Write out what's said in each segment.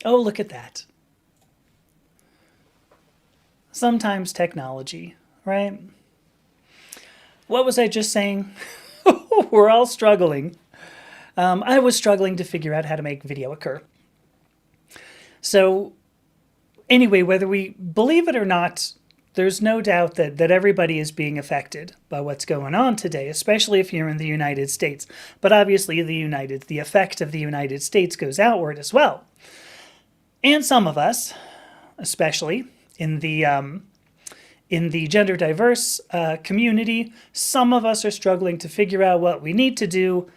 Oh, look at that. Sometimes technology, right? What was I just saying? We're all struggling. I was struggling to figure out how to make video occur. So, anyway, whether we believe it or not, there's no doubt that everybody is being affected by what's going on today, especially if you're in the United States. But obviously, the effect of the United States goes outward as well. And some of us, especially in the gender diverse community, some of us are struggling to figure out what we need to do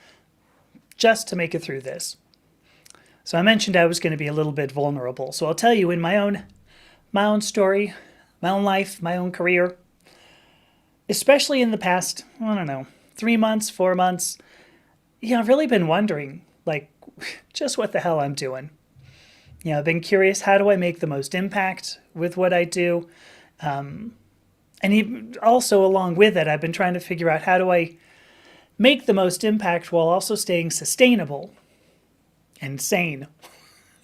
just to make it through this. So I mentioned I was going to be a little bit vulnerable. So I'll tell you in my own story, my own life, my own career, especially in the past, I don't know, 3 months, 4 months, I've really been wondering, like, just what the hell I'm doing. I've been curious, how do I make the most impact with what I do? And even also along with it, I've been trying to figure out, how do I make the most impact while also staying sustainable and sane?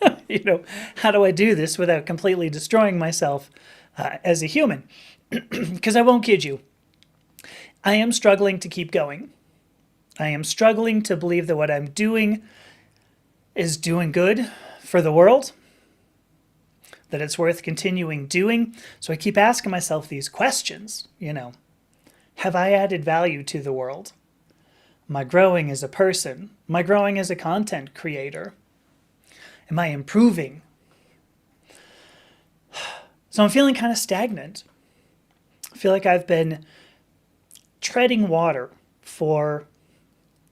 How do I do this without completely destroying myself as a human? Because I won't kid you, I am struggling to keep going. I am struggling to believe that what I'm doing is doing good for the world, that it's worth continuing doing. So I keep asking myself these questions, Have I added value to the world? Am I growing as a person? Am I growing as a content creator? Am I improving? So I'm feeling kind of stagnant. I feel like I've been treading water for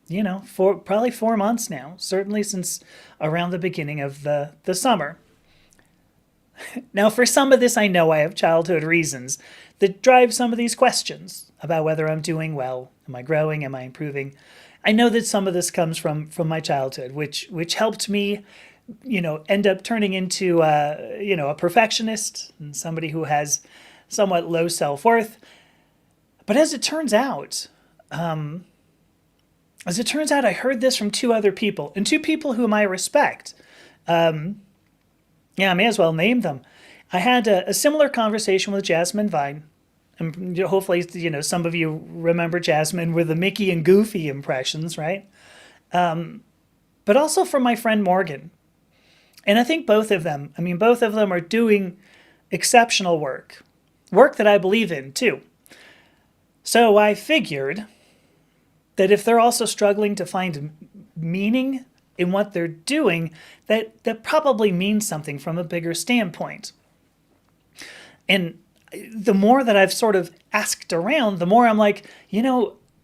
probably 4 months now, certainly since around the beginning of the summer. Now, for some of this, I know I have childhood reasons that drive some of these questions about whether I'm doing well. Am I growing? Am I improving? I know that some of this comes from my childhood, which helped me, end up turning into, a perfectionist and somebody who has somewhat low self-worth. But as it turns out, I heard this from two other people, and two people whom I respect. I may as well name them. I had a similar conversation with Jasmine Vine. And hopefully, some of you remember Jasmine with the Mickey and Goofy impressions, right? But also from my friend Morgan. And I think both of them are doing exceptional work that I believe in, too. So I figured that if they're also struggling to find meaning in what they're doing, that probably means something from a bigger standpoint. And the more that I've sort of asked around, the more I'm like,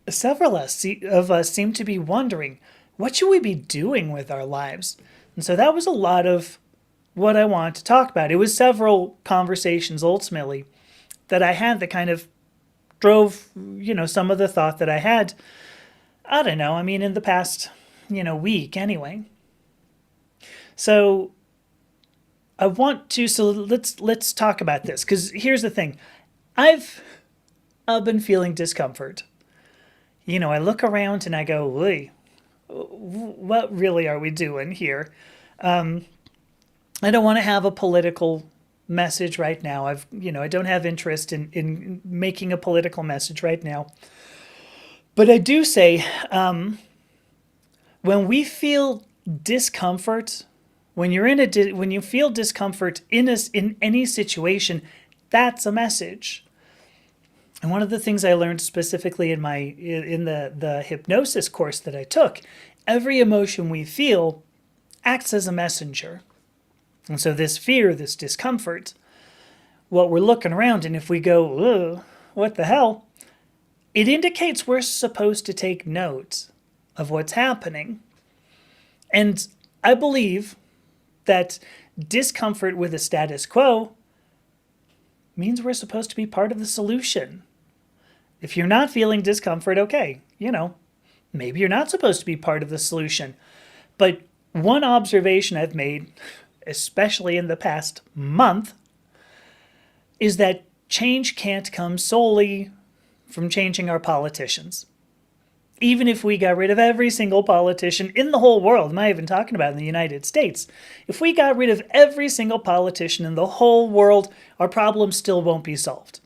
several of us seem to be wondering, what should we be doing with our lives? And so that was a lot of what I wanted to talk about. It was several conversations ultimately that I had that kind of drove, some of the thought that I had. I don't know. In the past, week anyway. So let's talk about this, because here's the thing. I've been feeling discomfort. I look around and I go, "Oy, what really are we doing here?" I don't want to have a political message right now. I don't have interest in making a political message right now. But I do say, when we feel discomfort, when you feel discomfort in any situation, that's a message. And one of the things I learned specifically in the hypnosis course that I took, every emotion we feel acts as a messenger. And so this fear, this discomfort, what we're looking around, and if we go, "Ugh, what the hell?" it indicates we're supposed to take note of what's happening. And I believe that discomfort with the status quo means we're supposed to be part of the solution. If you're not feeling discomfort, okay, maybe you're not supposed to be part of the solution. But one observation I've made, especially in the past month, is that change can't come solely from changing our politicians. Even if we got rid of every single politician in the whole world, I'm not even talking about in the United States, if we got rid of every single politician in the whole world, our problems still won't be solved.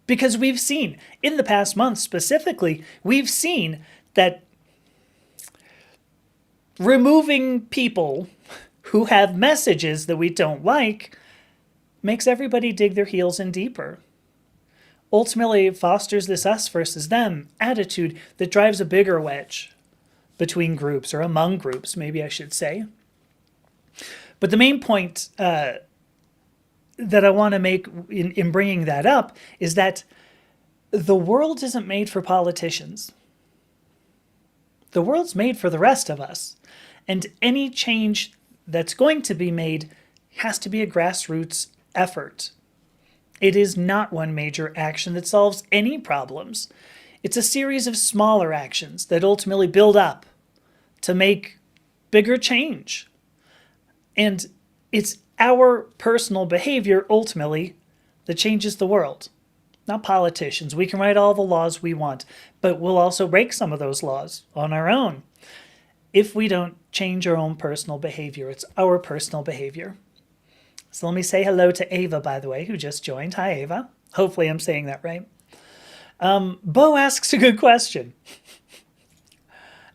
Because we've seen, in the past month specifically, we've seen that removing people who have messages that we don't like makes everybody dig their heels in deeper. Ultimately, it fosters this us versus them attitude that drives a bigger wedge between groups, or among groups, maybe I should say. But the main point that I want to make in bringing that up is that the world isn't made for politicians. The world's made for the rest of us. And any change that's going to be made has to be a grassroots effort. It is not one major action that solves any problems. It's a series of smaller actions that ultimately build up to make bigger change. And it's our personal behavior, ultimately, that changes the world. Not politicians. We can write all the laws we want, but we'll also break some of those laws on our own if we don't change our own personal behavior. It's our personal behavior. So let me say hello to Ava, by the way, who just joined. Hi, Ava. Hopefully I'm saying that right. Bo asks a good question.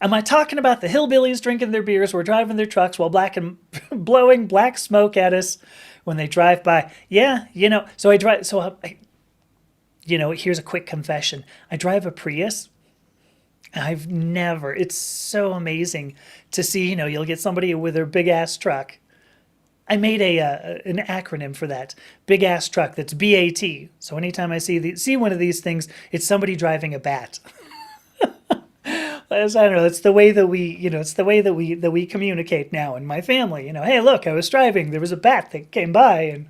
Am I talking about the hillbillies drinking their beers or driving their trucks while blowing black smoke at us when they drive by? Yeah, here's a quick confession. I drive a Prius. It's so amazing to see, you'll get somebody with their big ass truck. I made an acronym for that. Big ass truck. That's BAT. So anytime I see one of these things, it's somebody driving a bat. I don't know. It's the way that we communicate now in my family. Hey, look, I was driving. There was a bat that came by, and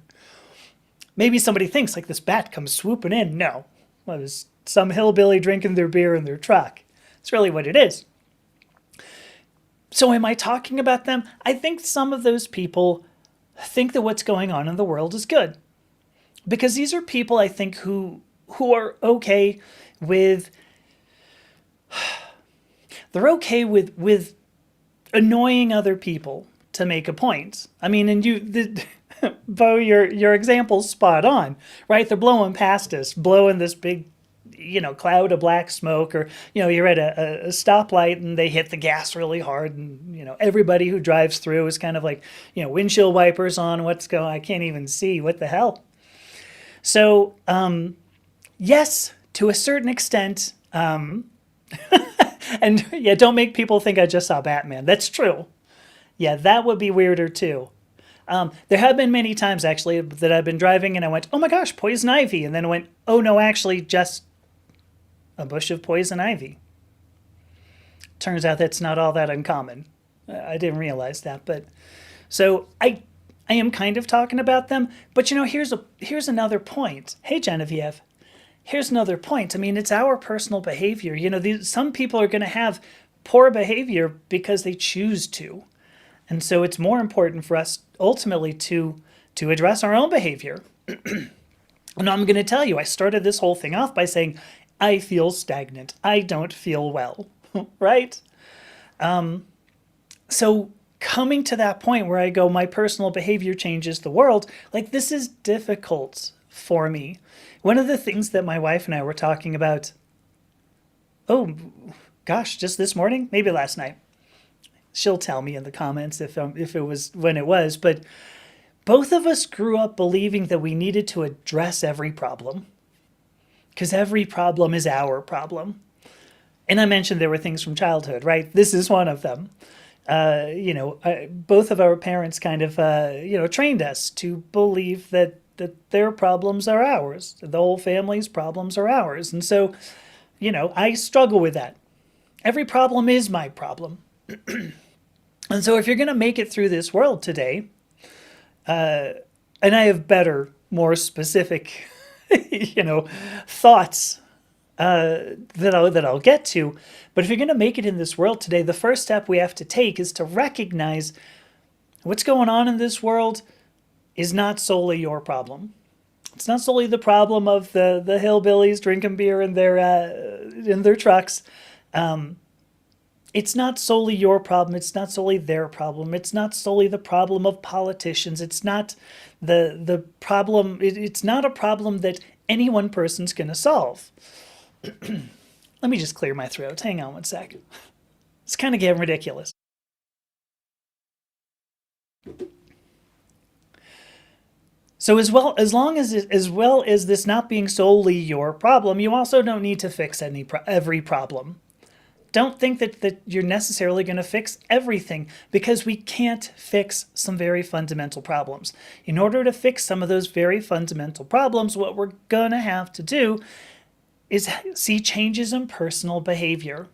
maybe somebody thinks like this bat comes swooping in. No, it was some hillbilly drinking their beer in their truck. It's really what it is. So am I talking about them? I think some of those people think that what's going on in the world is good. Because these are people, I think, who are okay with... They're okay with annoying other people to make a point. I mean, and Bo, your example's spot on, right? They're blowing past us, blowing this big, cloud of black smoke, or, you're at a stoplight and they hit the gas really hard, and, everybody who drives through is kind of like, windshield wipers on, I can't even see, what the hell? So, yes, to a certain extent, and yeah, don't make people think I just saw Batman. That's true. Yeah, that would be weirder too. There have been many times, actually, that I've been driving and I went, oh my gosh, poison ivy. And then I went, oh no, actually just a bush of poison ivy. Turns out that's not all that uncommon. I didn't realize that. But so I am kind of talking about them. But here's another point. Hey, Genevieve. Here's another point. I mean, it's our personal behavior. Some people are going to have poor behavior because they choose to. And so it's more important for us ultimately to address our own behavior. And I'm going to tell you, I started this whole thing off by saying, I feel stagnant. I don't feel well, right? So coming to that point where I go, my personal behavior changes the world, like this is difficult for me. One of the things that my wife and I were talking about, oh gosh, just this morning, maybe last night. She'll tell me in the comments if it was when it was, but both of us grew up believing that we needed to address every problem because every problem is our problem. And I mentioned there were things from childhood, right? This is one of them. Both of our parents kind of, trained us to believe that their problems are ours. The whole family's problems are ours. And so, I struggle with that. Every problem is my problem. And so if you're going to make it through this world today, and I have better, more specific, thoughts that I'll get to, but if you're going to make it in this world today, the first step we have to take is to recognize what's going on in this world is not solely your problem. It's not solely the problem of the hillbillies drinking beer in their trucks. It's not solely your problem. It's not solely their problem. It's not solely the problem of politicians. It's not the problem. It's not a problem that any one person's going to solve. Let me just clear my throat. Hang on one sec. It's kind of getting ridiculous. So as well as this not being solely your problem, you also don't need to fix every problem. Don't think that you're necessarily going to fix everything, because we can't fix some very fundamental problems. In order to fix some of those very fundamental problems, what we're going to have to do is see changes in personal behavior.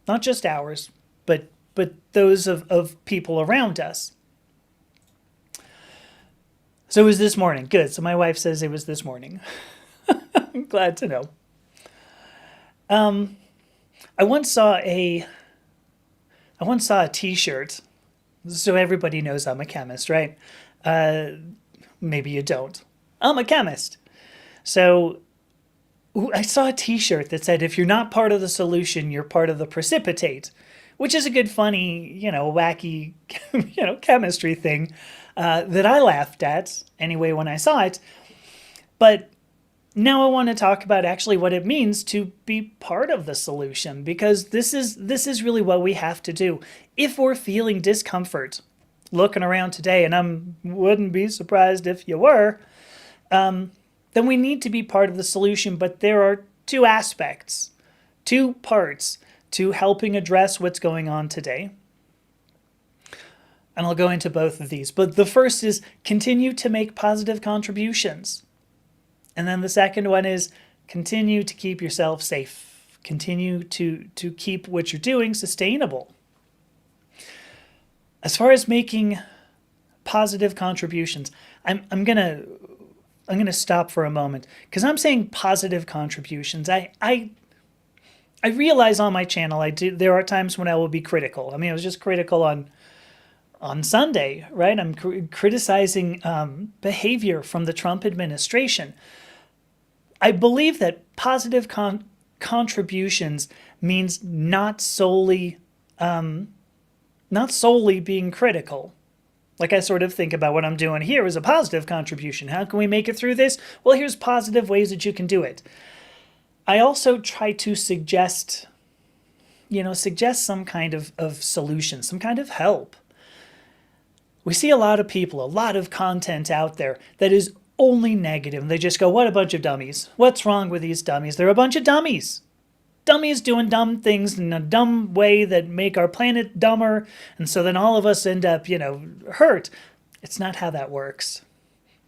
Not just ours, but those of people around us. So it was this morning. Good. So my wife says it was this morning. I'm glad to know. I once saw a T-shirt. So everybody knows I'm a chemist, right? Maybe you don't. I'm a chemist. So I saw a T-shirt that said, "If you're not part of the solution, you're part of the precipitate," which is a good, funny, wacky, chemistry thing that I laughed at anyway when I saw it. But now I want to talk about actually what it means to be part of the solution, because this is really what we have to do. If we're feeling discomfort looking around today, and I wouldn't be surprised if you were, then we need to be part of the solution. But there are two aspects, two parts to helping address what's going on today. And I'll go into both of these. But the first is continue to make positive contributions. And then the second one is continue to keep yourself safe. Continue to keep what you're doing sustainable. As far as making positive contributions, I'm gonna stop for a moment, because I'm saying positive contributions. I realize on my channel there are times when I will be critical. I mean, I was just critical on Sunday, right? I'm criticizing behavior from the Trump administration. I believe that positive contributions means not solely being critical. Like, I sort of think about what I'm doing here as a positive contribution. How can we make it through this? Well, here's positive ways that you can do it. I also try to suggest some kind of solution, some kind of help. We see a lot of people, a lot of content out there that is only negative. They just go, what a bunch of dummies. What's wrong with these dummies? They're a bunch of dummies. Dummies doing dumb things in a dumb way that make our planet dumber. And so then all of us end up, hurt. It's not how that works.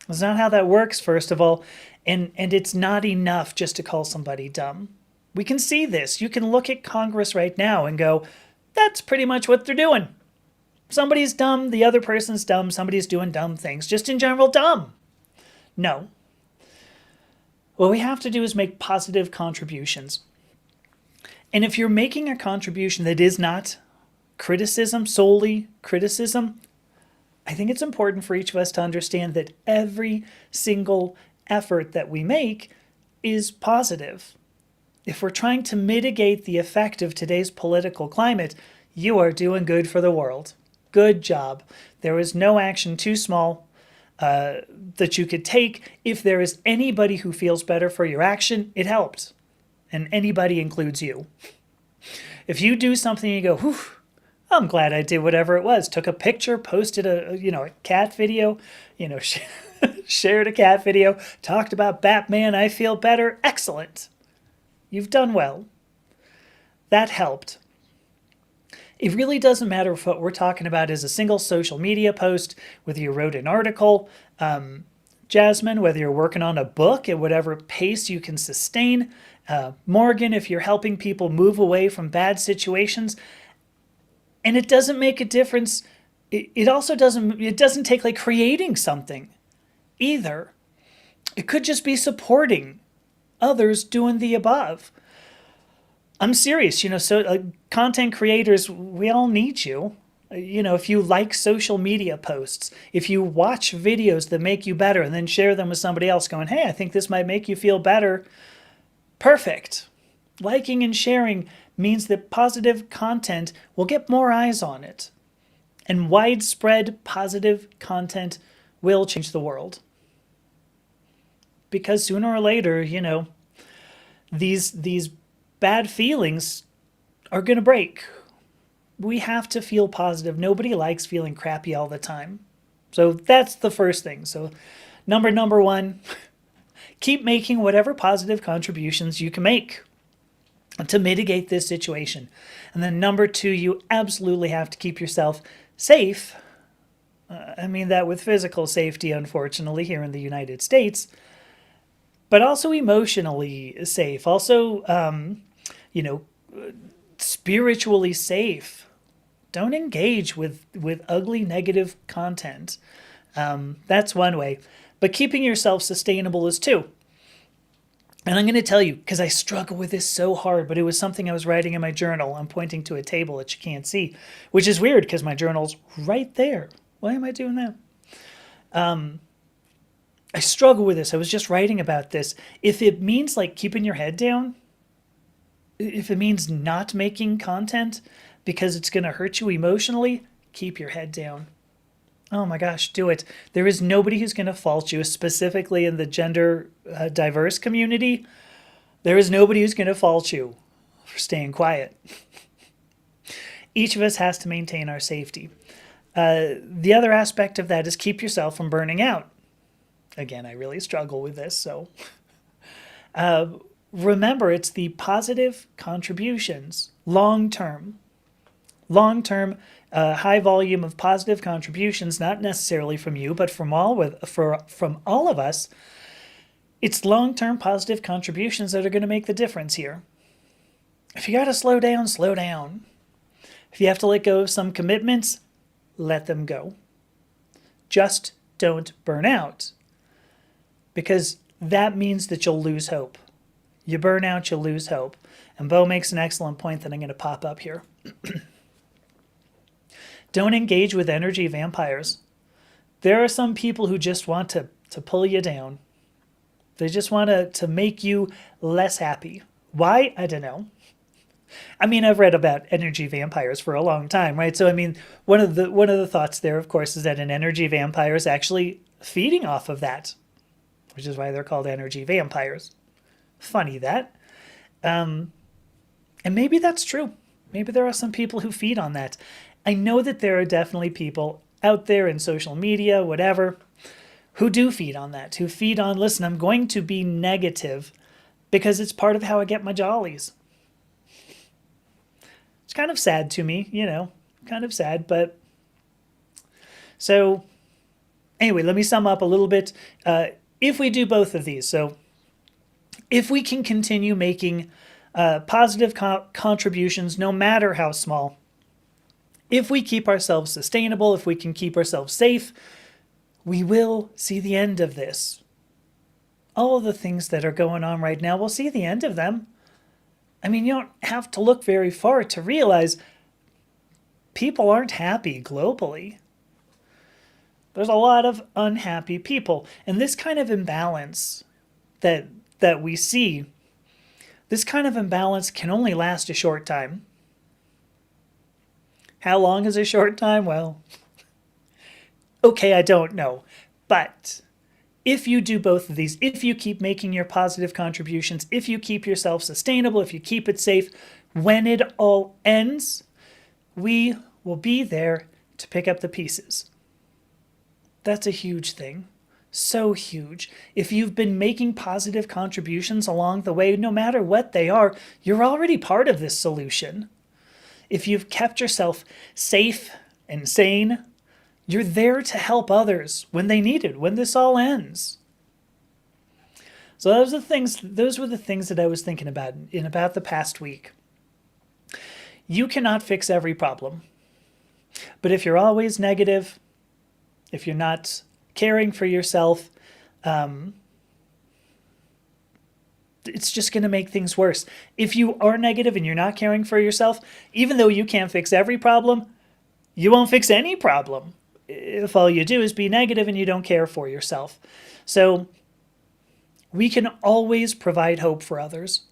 It's not how that works, first of all. And it's not enough just to call somebody dumb. We can see this. You can look at Congress right now and go, that's pretty much what they're doing. Somebody's dumb, the other person's dumb, somebody's doing dumb things. Just in general, dumb. No. What we have to do is make positive contributions. And if you're making a contribution that is not criticism, solely criticism, I think it's important for each of us to understand that every single effort that we make is positive. If we're trying to mitigate the effect of today's political climate, you are doing good for the world. Good job. There is no action too small that you could take. If there is anybody who feels better for your action, it helped. And anybody includes you. If you do something and you go, whew, I'm glad I did whatever it was. Took a picture, posted a cat video, shared a cat video, talked about Batman, I feel better. Excellent. You've done well. That helped. It really doesn't matter if what we're talking about is a single social media post, whether you wrote an article, Jasmine, whether you're working on a book at whatever pace you can sustain, Morgan, if you're helping people move away from bad situations. And it doesn't make a difference. It also doesn't take like creating something either. It could just be supporting others doing the above. I'm serious, content creators, we all need you. If you like social media posts, if you watch videos that make you better and then share them with somebody else going, hey, I think this might make you feel better. Perfect. Liking and sharing means that positive content will get more eyes on it. And widespread positive content will change the world. Because sooner or later, these bad feelings are going to break. We have to feel positive. Nobody likes feeling crappy all the time. So that's the first thing. So number one, keep making whatever positive contributions you can make to mitigate this situation. And then number two, you absolutely have to keep yourself safe. I mean that with physical safety, unfortunately, here in the United States, but also emotionally safe. Also, spiritually safe. Don't engage with ugly, negative content. That's one way. But keeping yourself sustainable is two. And I'm going to tell you, because I struggle with this so hard, but it was something I was writing in my journal. I'm pointing to a table that you can't see, which is weird because my journal's right there. Why am I doing that? I struggle with this. I was just writing about this. If it means like keeping your head down, if it means not making content because it's going to hurt you emotionally, keep your head down. Oh my gosh, do it. There is nobody who's going to fault you, specifically in the gender diverse community. There is nobody who's going to fault you for staying quiet. Each of us has to maintain our safety. The other aspect of that is keep yourself from burning out. Again, I really struggle with this, so remember, it's the positive contributions, long-term, high volume of positive contributions, not necessarily from you, but from all of us. It's long-term positive contributions that are going to make the difference here. If you got to slow down, slow down. If you have to let go of some commitments, let them go. Just don't burn out, because that means that you'll lose hope. You burn out, you'll lose hope. And Bo makes an excellent point that I'm going to pop up here. Don't engage with energy vampires. There are some people who just want to pull you down. They just want to make you less happy. Why? I don't know. I mean, I've read about energy vampires for a long time, right? So, I mean, one of the thoughts there, of course, is that an energy vampire is actually feeding off of that, which is why they're called energy vampires. Funny that. And maybe that's true. Maybe there are some people who feed on that. I know that there are definitely people out there in social media, whatever, who do feed on that, who feed on, listen, I'm going to be negative because it's part of how I get my jollies. It's kind of sad to me, kind of sad, but so anyway, let me sum up a little bit. If we do both of these, so if we can continue making positive contributions, no matter how small, if we keep ourselves sustainable, if we can keep ourselves safe, we will see the end of this. All of the things that are going on right now, we'll see the end of them. I mean, you don't have to look very far to realize people aren't happy globally. There's a lot of unhappy people. And this kind of imbalance that we see, this kind of imbalance can only last a short time. How long is a short time? Well, okay, I don't know. But if you do both of these, if you keep making your positive contributions, if you keep yourself sustainable, if you keep it safe, when it all ends, we will be there to pick up the pieces. That's a huge thing. So huge. If you've been making positive contributions along the way, no matter what they are, you're already part of this solution. If you've kept yourself safe and sane, you're there to help others when they need it, when this all ends. So those were the things that I was thinking about in about the past week. You cannot fix every problem. But if you're always negative, if you're not caring for yourself, it's just going to make things worse. If you are negative and you're not caring for yourself, even though you can't fix every problem, you won't fix any problem if all you do is be negative and you don't care for yourself. So we can always provide hope for others.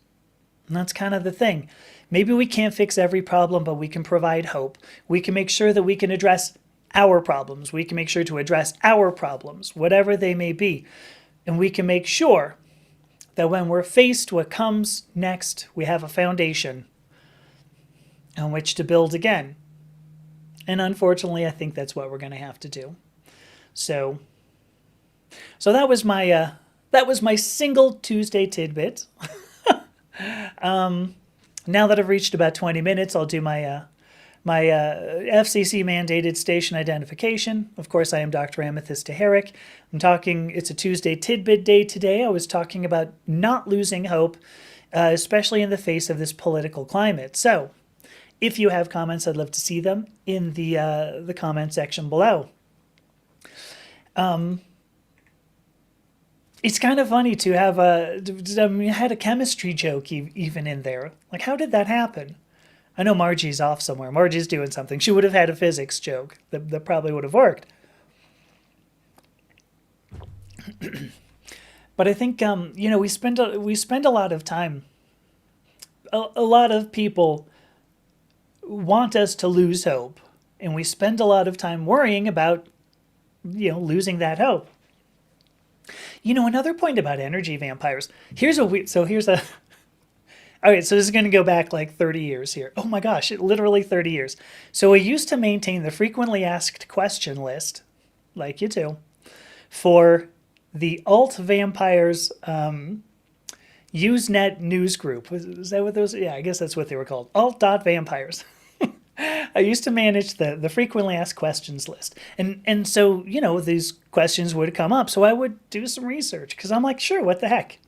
And that's kind of the thing. Maybe we can't fix every problem, but we can provide hope. We can make sure that we can address our problems. We can make sure to address our problems, whatever they may be. And we can make sure that when we're faced what comes next, we have a foundation on which to build again. And unfortunately, I think that's what we're going to have to do. So that was my single Tuesday tidbit. Now that I've reached about 20 minutes, I'll do my FCC mandated station identification. Of course, I am Dr. Amethysta Herrick. It's a Tuesday tidbit day today. I was talking about not losing hope, especially in the face of this political climate. So if you have comments, I'd love to see them in the comment section below. It's kind of funny to have I had a chemistry joke even in there. Like, how did that happen? I know Margie's off somewhere. Margie's doing something. She would have had a physics joke that probably would have worked. But I think we spend a lot of time. A lot of people want us to lose hope, and we spend a lot of time worrying about losing that hope. Another point about energy vampires. Okay, so this is going to go back like 30 years here. Oh my gosh, literally 30 years. So I used to maintain the frequently asked question list, like you do, for the Alt Vampires Usenet news group. Is that what those? Yeah, I guess that's what they were called. Alt.vampires. I used to manage the frequently asked questions list. And so, these questions would come up. So I would do some research because I'm like, sure, what the heck?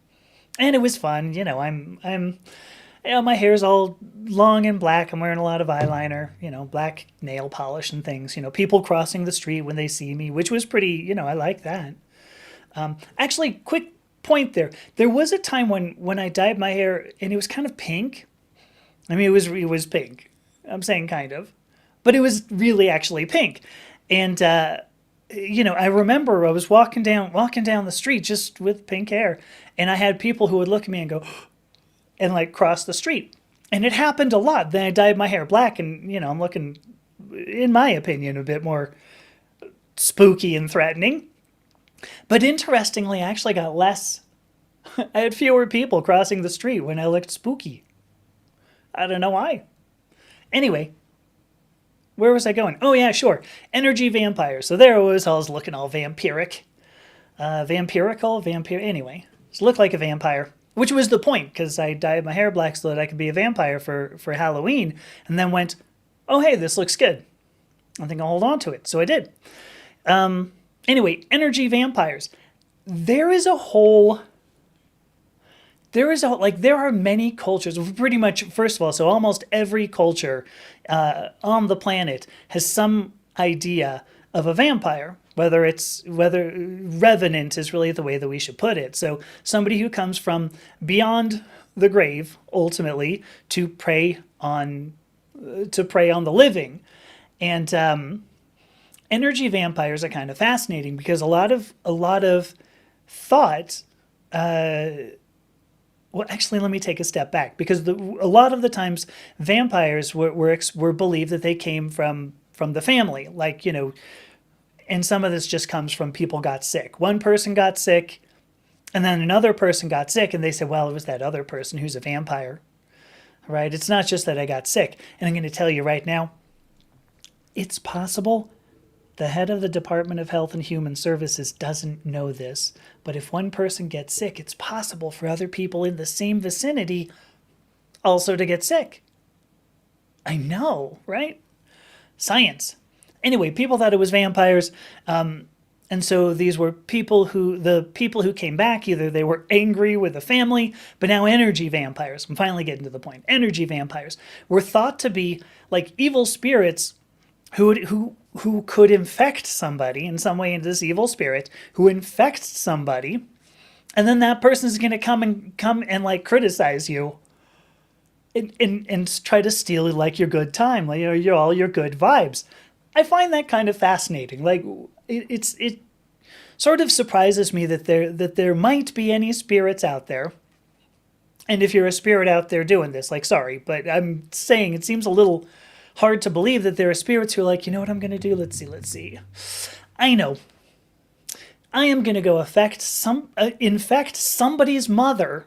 And it was fun. My hair's all long and black. I'm wearing a lot of eyeliner, black nail polish and things. People crossing the street when they see me, which was pretty, I like that. Actually, quick point there. There was a time when I dyed my hair and it was kind of pink. I mean, it was pink. I'm saying kind of, but it was really actually pink. And, I remember I was walking down the street just with pink hair, and I had people who would look at me and go, and like cross the street. And it happened a lot. Then I dyed my hair black, and, I'm looking, in my opinion, a bit more spooky and threatening. But interestingly, I actually got less. I had fewer people crossing the street when I looked spooky. I don't know why. Anyway, where was I going? Oh, yeah, sure. Energy vampires. So there I was looking all vampiric. Anyway, just looked like a vampire, which was the point, because I dyed my hair black so that I could be a vampire for Halloween, and then went, oh, hey, this looks good. I think I'll hold on to it. So I did. Anyway, energy vampires. There are many cultures, pretty much, first of all, so almost every culture on the planet has some idea of a vampire, whether revenant is really the way that we should put it. So somebody who comes from beyond the grave, ultimately, to prey on the living. And energy vampires are kind of fascinating because a lot of thought. Well, actually, let me take a step back, because a lot of the times vampires were believed that they came from the family, and some of this just comes from people got sick. One person got sick, and then another person got sick, and they said, well, it was that other person who's a vampire, right? It's not just that I got sick. And I'm going to tell you right now, it's possible the head of the Department of Health and Human Services doesn't know this, but if one person gets sick, it's possible for other people in the same vicinity also to get sick. I know, right? Science. Anyway, people thought it was vampires, and so these were the people who came back, either they were angry with the family, but now energy vampires. I'm finally getting to the point. Energy vampires were thought to be like evil spirits who could infect somebody in some way, into this evil spirit who infects somebody, and then that person's going to come and like criticize you and try to steal like your good time, all your good vibes. I find that kind of fascinating. Like, it sort of surprises me that there might be any spirits out there. And if you're a spirit out there doing this, like, sorry, but I'm saying it seems a little hard to believe that there are spirits who are like, you know what I'm going to do? Let's see. I know. I am going to go infect somebody's mother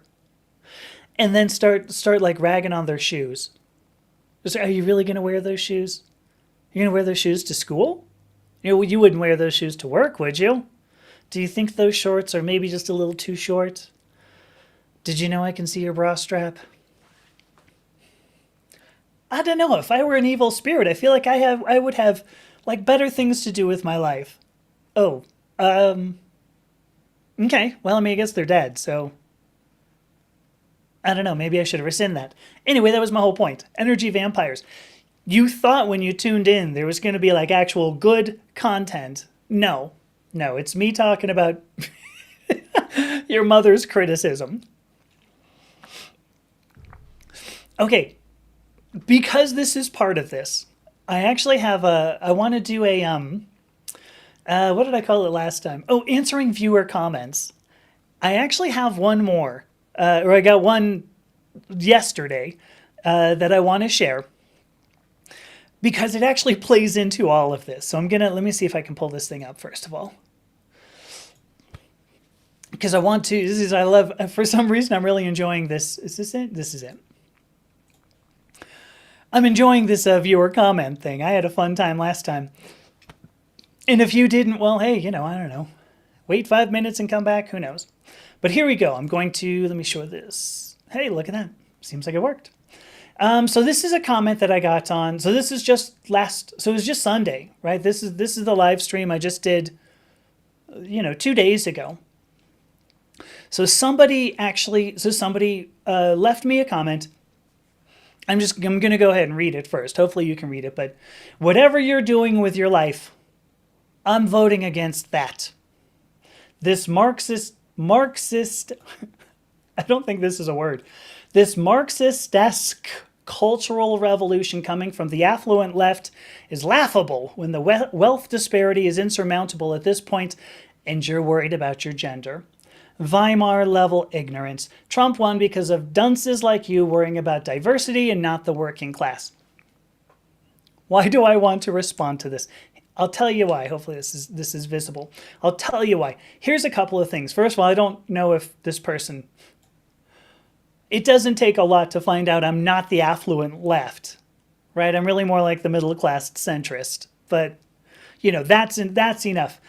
and then start like ragging on their shoes. Are you really going to wear those shoes? You're going to wear those shoes to school? You wouldn't wear those shoes to work, would you? Do you think those shorts are maybe just a little too short? Did you know I can see your bra strap? I don't know. If I were an evil spirit, I feel like I would have like better things to do with my life. Oh, okay. Well, I mean, I guess they're dead, so I don't know. Maybe I should have rescinded that. Anyway, that was my whole point. Energy vampires. You thought when you tuned in there was going to be like actual good content. No, it's me talking about your mother's criticism. Okay, because this is part of this, I actually have I want to do a, what did I call it last time? Oh, answering viewer comments. I actually have one more, or I got one yesterday that I want to share because it actually plays into all of this. So let me see if I can pull this thing up first of all. Because I love, for some reason, I'm really enjoying this. Is this it? This is it. I'm enjoying this viewer comment thing. I had a fun time last time. And if you didn't, well, hey, I don't know. Wait 5 minutes and come back. Who knows? But here we go. I'm going to, let me show this. Hey, look at that. Seems like it worked. So this is a comment that I got on. So this is just so it was just Sunday, right? This is the live stream I just did, 2 days ago. So somebody left me a comment. I'm going to go ahead and read it first. Hopefully you can read it. But whatever you're doing with your life, I'm voting against that. This Marxist, I don't think this is a word. This Marxist-esque cultural revolution coming from the affluent left is laughable when the wealth disparity is insurmountable at this point and you're worried about your gender. Weimar-level ignorance. Trump won because of dunces like you worrying about diversity and not the working class. Why do I want to respond to this? I'll tell you why. Hopefully this is visible. I'll tell you why. Here's a couple of things. First of all, I don't know if this person... It doesn't take a lot to find out I'm not the affluent left, right? I'm really more like the middle-class centrist. But, that's enough.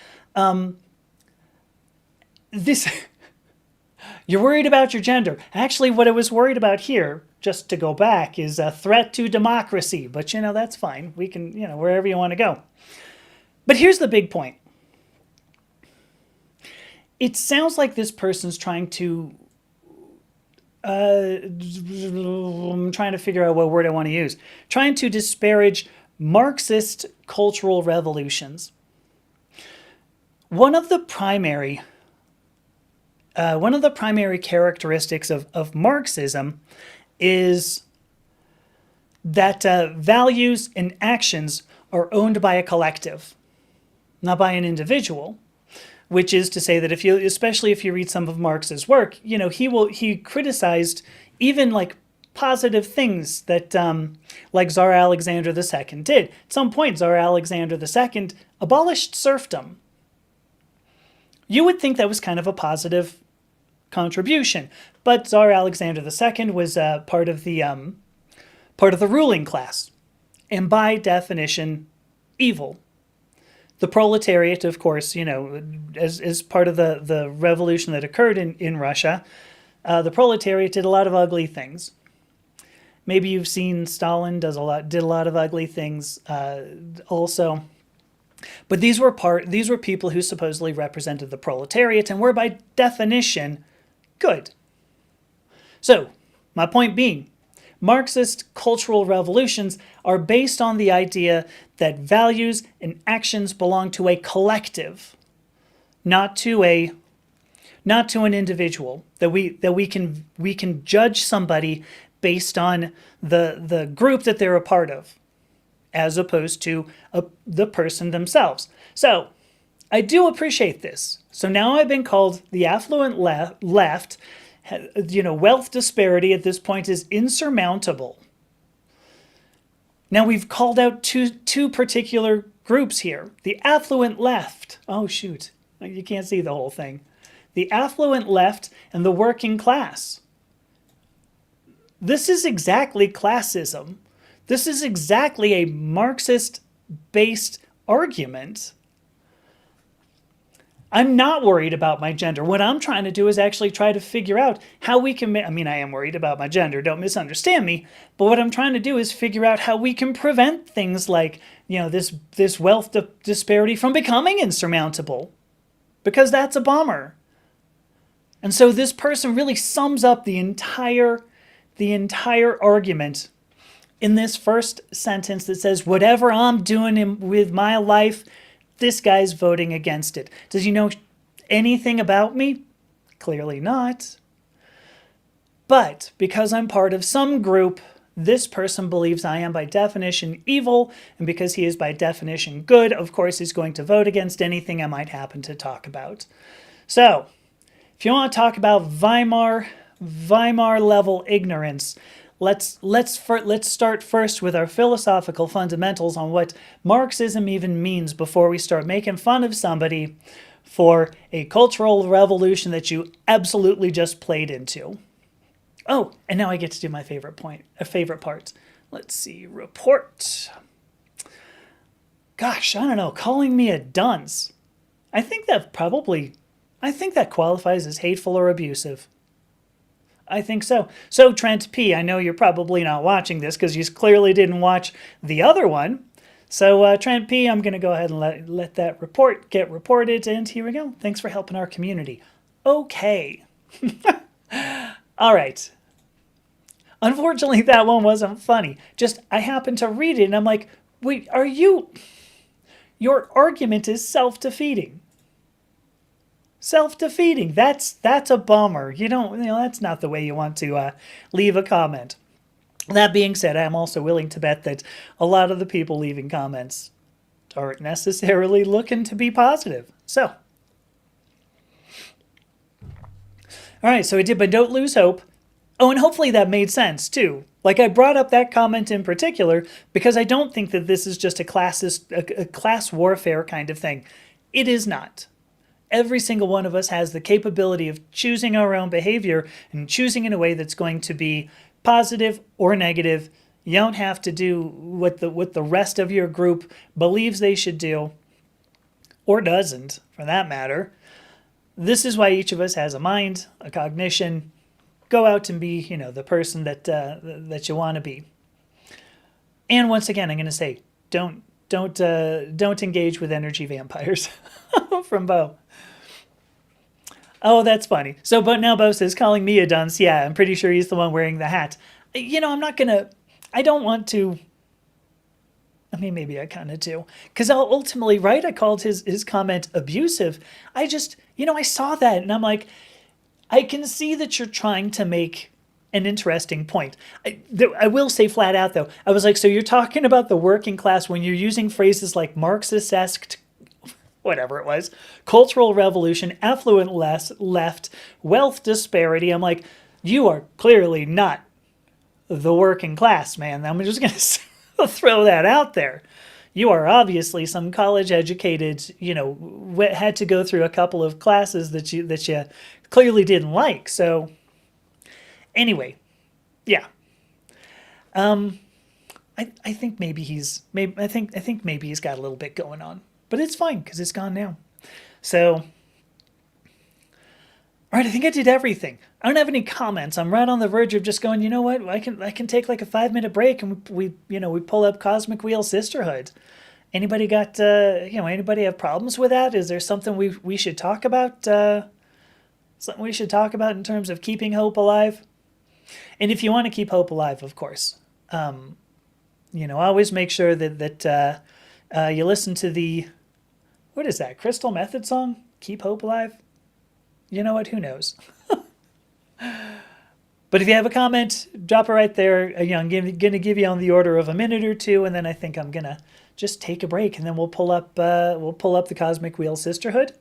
You're worried about your gender. Actually, what I was worried about here, just to go back, is a threat to democracy. But, that's fine. We can, wherever you want to go. But here's the big point. It sounds like this person's trying to... I'm trying to figure out what word I want to use. Trying to disparage Marxist cultural revolutions. One of the primary characteristics of Marxism is that values and actions are owned by a collective, not by an individual. Which is to say that especially if you read some of Marx's work, he criticized even like positive things that like Tsar Alexander II did. At some point, Tsar Alexander II abolished serfdom. You would think that was kind of a positive contribution, but Tsar Alexander II was part of the ruling class, and by definition, evil. The proletariat, of course, as part of the revolution that occurred in Russia, the proletariat did a lot of ugly things. Maybe you've seen Stalin did a lot of ugly things also. But these were people who supposedly represented the proletariat and were by definition good. So, my point being, Marxist cultural revolutions are based on the idea that values and actions belong to a collective, not to an individual. That we can judge somebody based on the group that they're a part of. as opposed to the person themselves. So I do appreciate this. So now I've been called the affluent left. Wealth disparity at this point is insurmountable. Now we've called out two particular groups here. The affluent left. Oh, shoot. You can't see the whole thing. The affluent left and the working class. This is exactly classism. This is exactly a Marxist-based argument. I'm not worried about my gender. What I'm trying to do is actually try to figure out how we can, I am worried about my gender, don't misunderstand me, but what I'm trying to do is figure out how we can prevent things like, this wealth disparity from becoming insurmountable, because that's a bummer. And so this person really sums up the entire argument in this first sentence that says, whatever I'm doing with my life, this guy's voting against it. Does he know anything about me? Clearly not. But because I'm part of some group, this person believes I am by definition evil, and because he is by definition good, of course he's going to vote against anything I might happen to talk about. So, if you want to talk about Weimar level ignorance, let's start first with our philosophical fundamentals on what Marxism even means before we start making fun of somebody for a cultural revolution that you absolutely just played into. Oh, and now I get to do my favorite part. Let's see, report. Gosh, I don't know, calling me a dunce. I think that qualifies as hateful or abusive. I think so. So, Trent P., I know you're probably not watching this because you clearly didn't watch the other one. So, Trent P., I'm going to go ahead and let that report get reported, and here we go. Thanks for helping our community. Okay. All right. Unfortunately, that one wasn't funny. Just, I happened to read it, and I'm like, wait, your argument is self-defeating. Self-defeating. That's a bummer. That's not the way you want to leave a comment. That being said, I'm also willing to bet that a lot of the people leaving comments aren't necessarily looking to be positive. So, all right, so I did, but don't lose hope. Oh, and hopefully that made sense too. Like, I brought up that comment in particular because I don't think that this is just a class warfare kind of thing. It is not. Every single one of us has the capability of choosing our own behavior and choosing in a way that's going to be positive or negative. You don't have to do what the rest of your group believes they should do, or doesn't, for that matter. This is why each of us has a mind, a cognition. Go out and be, the person that you want to be. And once again, I'm going to say, don't engage with energy vampires from Bo. Oh, that's funny. So, but now Bo says, calling me a dunce. Yeah, I'm pretty sure he's the one wearing the hat. I don't want to. I mean, maybe I kind of do. Because ultimately, right, I called his comment abusive. I saw that and I'm like, I can see that you're trying to make an interesting point. I will say flat out, though, I was like, so you're talking about the working class when you're using phrases like Marxist-esque, whatever it was, cultural revolution, affluent left, wealth disparity. I'm like, you are clearly not the working class, man. I'm just going to throw that out there. You are obviously some college-educated, had to go through a couple of classes that you clearly didn't like. So, anyway, yeah. I think maybe he's got a little bit going on. But it's fine, because it's gone now. So, all right, I think I did everything. I don't have any comments. I'm right on the verge of just going, you know what? I can take like a 5-minute break and we pull up Cosmic Wheel Sisterhood. Anybody got, anybody have problems with that? Is there something we should talk about? Something we should talk about in terms of keeping hope alive? And if you want to keep hope alive, of course, always make sure that you listen to the, what is that, Crystal Method song? Keep Hope Alive? You know what? Who knows? But if you have a comment, drop it right there. I'm going to give you on the order of a minute or two, and then I think I'm going to just take a break, and then we'll pull up the Cosmic Wheel Sisterhood.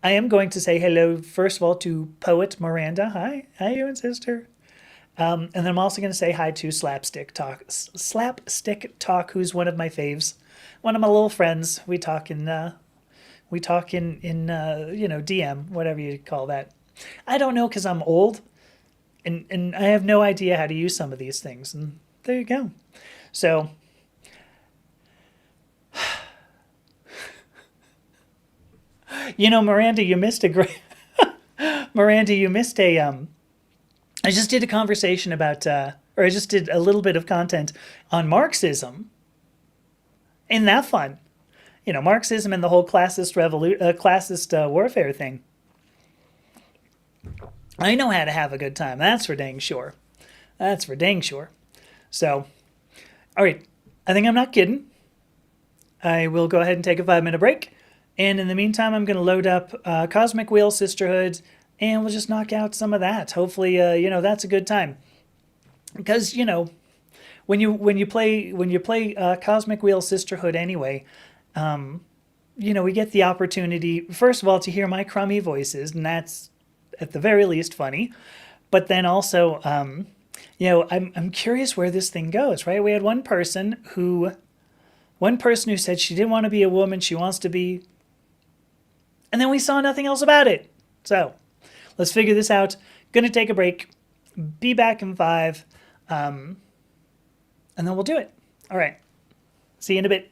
I am going to say hello, first of all, to Poet Miranda. Hi. How you doing, sister? And then I'm also going to say hi to Slapstick Talk, who's one of my faves, one of my little friends. We talk in DM, whatever you call that. I don't know because I'm old, and I have no idea how to use some of these things. And there you go. So, Miranda, you missed a great. Miranda, you missed a I just did a conversation about, or I just did a little bit of content on Marxism. Isn't that fun? Marxism and the whole classist warfare thing. I know how to have a good time. That's for dang sure. That's for dang sure. So, all right. I think I'm not kidding. I will go ahead and take a 5-minute break. And in the meantime, I'm going to load up Cosmic Wheel Sisterhood, and we'll just knock out some of that. Hopefully, that's a good time. Because, when you play Cosmic Wheel Sisterhood anyway, we get the opportunity, first of all, to hear my crummy voices, and that's at the very least funny. But then also, I'm curious where this thing goes, right? We had one person who said she didn't want to be a woman, she wants to be, and then we saw nothing else about it. So let's figure this out. Gonna take a break. Be back in 5. And then we'll do it. All right. See you in a bit.